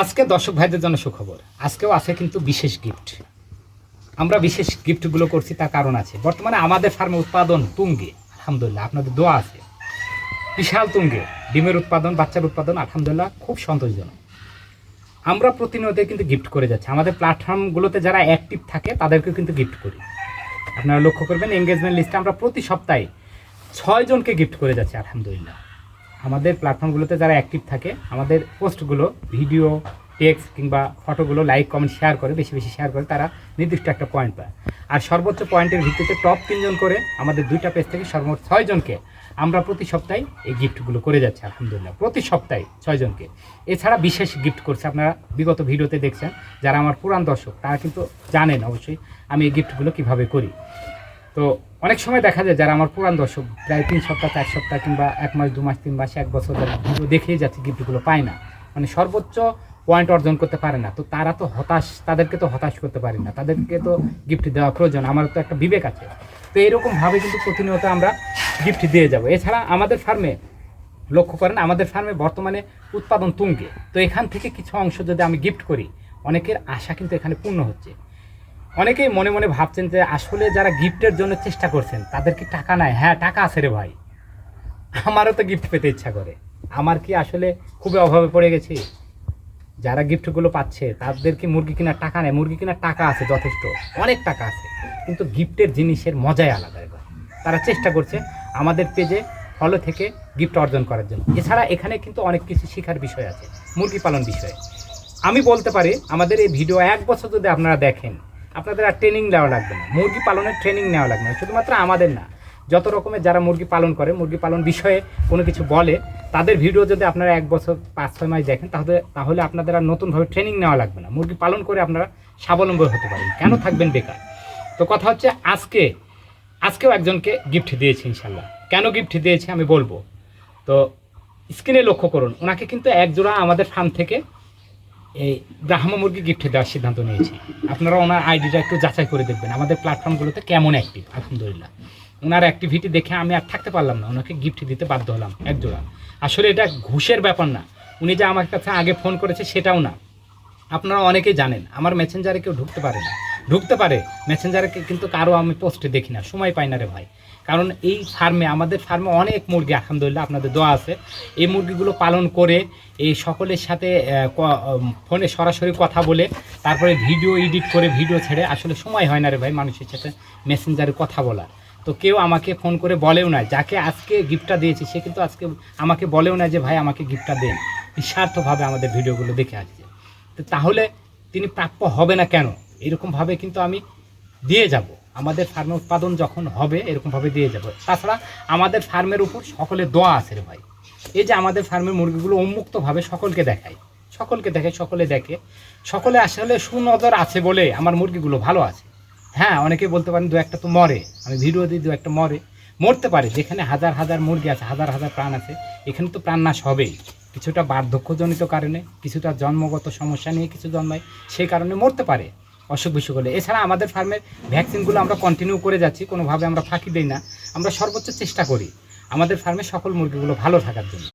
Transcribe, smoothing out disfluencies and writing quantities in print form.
আজকে দর্শক ভাইদের জন্য সুখবর। আজকেও আছে কিন্তু বিশেষ গিফট। আমরা বিশেষ গিফটগুলো করছি, তার কারণ আছে। বর্তমানে আমাদের ফার্মে উৎপাদন তুঙ্গে, আলহামদুলিল্লাহ, আপনাদের দোয়া আছে, বিশাল তুঙ্গে। ডিমের উৎপাদন, বাচ্চার উৎপাদন আলহামদুলিল্লাহ খুব সন্তোষজনক। আমরা প্রতিনিয়ত কিন্তু গিফট করে যাচ্ছি। আমাদের প্ল্যাটফর্মগুলোতে যারা অ্যাক্টিভ থাকে তাদেরকেও কিন্তু গিফট করি। আপনারা লক্ষ্য করবেন, এঙ্গেজমেন্ট লিস্টে আমরা প্রতি সপ্তাহে 6 জনকে গিফট করে যাচ্ছি আলহামদুলিল্লাহ। আমাদের প্ল্যাটফর্মগুলোতে যারা অ্যাক্টিভ থাকে, আমাদের পোস্টগুলো, ভিডিও, টেক্সট কিংবা ফটোগুলো লাইক, কমেন্ট, শেয়ার করে, বেশি বেশি শেয়ার করে, তারা নির্দিষ্ট একটা পয়েন্ট পায়। আর সর্বোচ্চ পয়েন্টের ভিত্তিতে টপ 3 জন করে আমাদের 2টা পেজ থেকে সর্বোচ্চ 6 জনকে আমরা প্রতি সপ্তাহে এই গিফটগুলো করে যাচ্ছি আলহামদুলিল্লাহ। প্রতি সপ্তাহে 6 জনকে। এছাড়া বিশেষ গিফট করছে, আপনারা বিগত ভিডিওতে দেখছেন। যারা আমার পুরান দর্শক তারা কিন্তু জানেন অবশ্যই আমি এই গিফটগুলো কীভাবে করি। তো অনেক সময় দেখা যায় যারা আমার পুরান দর্শক প্রায় 3 সপ্তাহ, 4 সপ্তাহ কিংবা 1 মাস, 2 মাস, 3 মাস, 1 বছর যারা ভিডিও দেখেই যাচ্ছে, গিফটগুলো পায় না, মানে সর্বোচ্চ পয়েন্ট অর্জন করতে পারে না। তো তারা তো হতাশ, তাদেরকে তো হতাশ করতে পারি না, তাদেরকে তো গিফট দেওয়া প্রয়োজন। আমার তো একটা বিবেক আছে। তো এইরকমভাবে কিন্তু প্রতিনিয়ত আমরা গিফট দিয়ে যাব। এছাড়া আমাদের ফার্মে লক্ষ্য করেন, আমাদের ফার্মে বর্তমানে উৎপাদন তুঙ্গে। তো এখান থেকে কিছু অংশ যদি আমি গিফট করি, অনেকের আশা কিন্তু এখানে পূর্ণ হচ্ছে। অনেকেই মনে মনে ভাবছেন যে আসলে যারা গিফটের জন্য চেষ্টা করছেন তাদের কি টাকা নাই? হ্যাঁ, টাকা আছে রে ভাই, আমারও তো গিফট পেতে ইচ্ছা করে। আমার কি আসলে খুবই অভাবে পড়ে গেছি? যারা গিফটগুলো পাচ্ছে তাদের কি মুরগি কেনার টাকা নেই? মুরগি কেনার টাকা আছে যথেষ্ট, অনেক টাকা আছে, কিন্তু গিফটের জিনিসের মজাই আলাদা। এবার তারা চেষ্টা করছে আমাদের পেজে ফলো থেকে গিফট অর্জন করার জন্য। এছাড়া এখানে কিন্তু অনেক কিছু শেখার বিষয় আছে মুরগি পালন বিষয়ে। আমি বলতে পারি, আমাদের এই ভিডিও 1 বছর যদি আপনারা দেখেন, আপনাদের আর ট্রেনিং নেওয়া লাগবে না, মুরগি পালনের ট্রেনিং নেওয়া লাগবে না। শুধুমাত্র আমাদের না, যত রকমের যারা মুরগি পালন করে, মুরগি পালন বিষয়ে কোনো কিছু বলে, তাদের ভিডিও যদি আপনারা 1 বছর 5-6 মাস দেখেন, তাহলে আপনাদের আর নতুনভাবে ট্রেনিং নেওয়া লাগবে না। মুরগি পালন করে আপনারা স্বাবলম্বী হতে পারেন, কেন থাকবেন বেকার? তো কথা হচ্ছে, আজকেও একজনকে গিফট দিয়েছি ইনশাল্লাহ। কেন গিফট দিয়েছি আমি বলবো। তো স্ক্রিনে লক্ষ্য করুন, ওনাকে কিন্তু 1 জোড়া আমাদের ফার্ম থেকে এই ব্রাহ্মা মুরগি গিফট দেওয়ার সিদ্ধান্ত নিয়েছি। আপনারা ওনার আইডিটা একটু যাচাই করে দেখবেন আমাদের প্ল্যাটফর্মগুলোতে কেমন অ্যাক্টিভ। আলহামদুলিল্লাহ, ওনার অ্যাক্টিভিটি দেখে আমি আর থাকতে পারলাম না, ওনাকে গিফট দিতে বাধ্য হলাম 1 জোড়া। আসলে এটা ঘুষের ব্যাপার না, উনি যে আমার কাছে আগে ফোন করেছে সেটাও না। আপনারা অনেকেই জানেন আমার মেসেঞ্জারে কেউ ঢুকতে পারে না, ঢুকতে পারে মেসেঞ্জারে, কিন্তু কারো আমি পোস্টে দেখি না, সময় পাই না রে ভাই। কারণ এই ফার্মে, আমাদের ফার্মে অনেক মুরগি আলহামদুলিল্লাহ, আপনাদের দোয়া আছে। এই মুরগিগুলো পালন করে এই সকলের সাথে ফোনে সরাসরি কথা বলে, তারপরে ভিডিও এডিট করে ভিডিও ছেড়ে, আসলে সময় হয় না রে ভাই মানুষের সাথে মেসেঞ্জারে কথা বলার। তো কেউ আমাকে ফোন করে বলেও না, যাকে আজকে গিফটটা দিয়েছি সে কিন্তু আজকে আমাকে বলেও না যে ভাই আমাকে গিফটটা দেন। নিঃস্বার্থভাবে আমাদের ভিডিওগুলো দেখে আসছে। তো তাহলে তিনি প্রাপ্য হবে না কেন? এরকমভাবে কিন্তু আমি দিয়ে যাব। আমাদের ফার্মে উৎপাদন যখন হবে এরকমভাবে দিয়ে যাব। তাছাড়া আমাদের ফার্মের উপর সকলের দোয়া আছে রে ভাই। এই যে আমাদের ফার্মের মুরগিগুলো উন্মুক্তভাবে সকলকে দেখায়, সকলে দেখে, সকলে আসলে সুনজর আছে বলে আমার মুরগিগুলো ভালো আছে। হ্যাঁ, অনেকে বলতে পারেন 2-1টা তো মরে, আমি ভিডিও দিই 2-1টা মরতে পারে। যেখানে হাজার হাজার মুরগি আছে, হাজার হাজার প্রাণ আছে, এখানে তো প্রাণনাশ হবেই। কিছুটা বার্ধক্যজনিত কারণে, কিছুটা জন্মগত সমস্যা নিয়ে কিছু জন্মায়, সেই কারণে মরতে পারে অসুখ বিসুখ হলে। এছাড়া আমাদের ফার্মের ভ্যাকসিনগুলো আমরা কন্টিনিউ করে যাচ্ছি, কোনোভাবে আমরা ফাঁকি দিই না। আমরা সর্বোচ্চ চেষ্টা করি আমাদের ফার্মে সকল মুরগিগুলো ভালো থাকার জন্য।